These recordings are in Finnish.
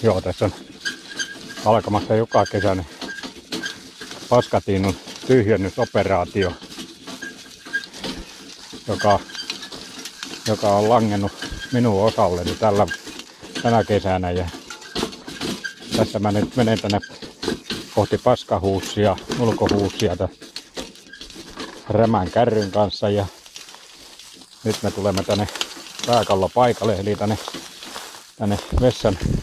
Joo, tässä on alkamassa joka kesäinen paskatiinun tyhjennysoperaatio, joka on langennut minun osalleni tänä kesänä. Ja tässä mä nyt menen tänne kohti paskahuussia, ulkohuussia rämän kärryn kanssa. Ja nyt me tulemme tänne pääkallopaikalle, eli tänne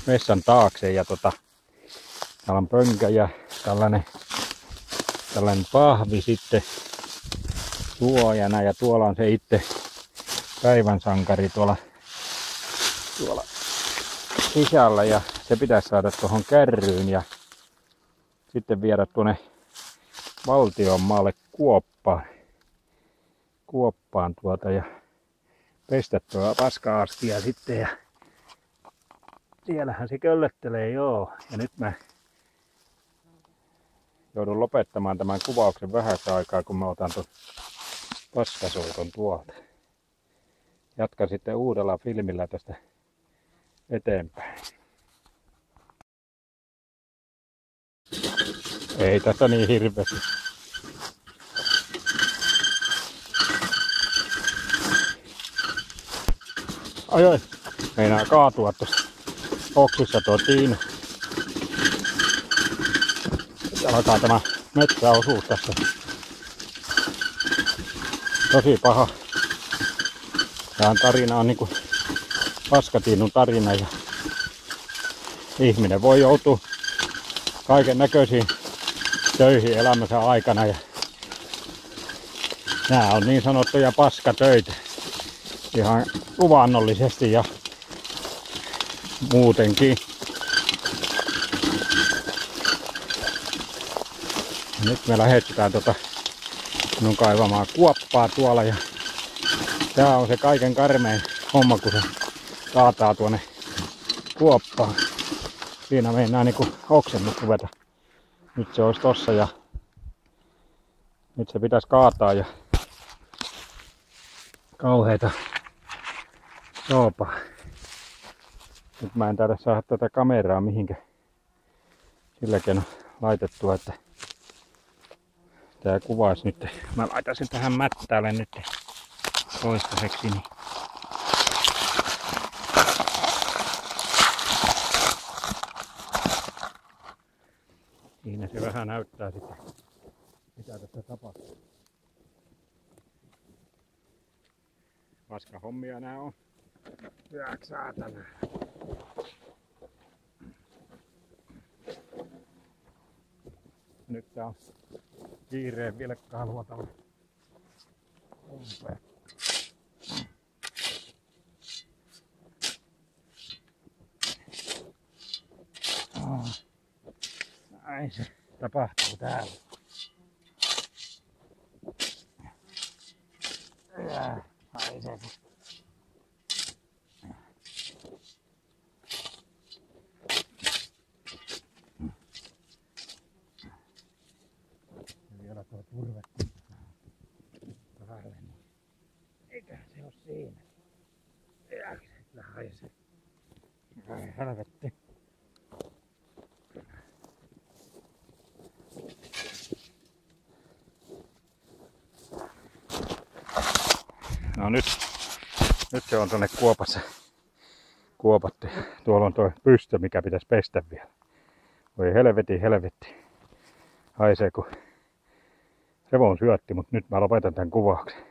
vessan taakse. Ja täällä on pönkä ja tällainen pahvi sitten suojana, ja tuolla on se itse päivän sankari tuolla sisällä, ja se pitäisi saada tuohon kärryyn ja sitten viedä tuonne Valtionmaalle kuoppaan ja pestä tuo paska-astia sitten, ja siellähän se köllöttelee, joo. Ja nyt mä joudun lopettamaan tämän kuvauksen vähäksi aikaa, kun mä otan tuon paskasoiton tuolta. Jatkan sitten uudella filmillä tästä eteenpäin. Ei tästä niin hirveästi. Ai, meinaa kaatua tuossa oksissa tuo tiinu. Nyt alkaa tämä metsäosuus tässä. Tosi paha. Tämä tarina on niinku paskatiinun tarina, ja ihminen voi joutua kaiken näköisiin töihin elämänsä aikana, ja nämä on niin sanottuja paskatöitä ihan kuvannollisesti ja muutenkin. Nyt me lähestytään minun kaivamaa kuoppaa tuolla, ja tää on se kaiken karmein homma, kun se kaataa tuonne kuoppaan. Siinä meinaa niinku oksennut ruveta. Nyt se olisi tossa, ja nyt se pitäisi kaataa, ja kauheita soopaa. Nyt mä en taida saada tätä kameraa mihinkä silläkin on laitettua, että tää kuvaisi nyt. Mä laitan sen tähän mättäälle nyt toistaiseksi. Niin. Siinä se vähän näyttää sitten, mitä tässä tapahtuu. Paskahommia nää on. Hyväks saatana. Nyt tää on kiireen vilkkaa luotalla umpeen. Näin se tapahtuu täällä. Haisee se. Ja vielä tuo turvetta päälle, niin eikä se oo siinä. Kyllä haisee. Ai helvetti. No nyt se on tuonne kuopassa kuopattu. Tuolla on tuo pystö, mikä pitäisi pestä vielä. Voi helvetti. Haisee kun revon syötti, mutta nyt mä lopetan tämän kuvauksen.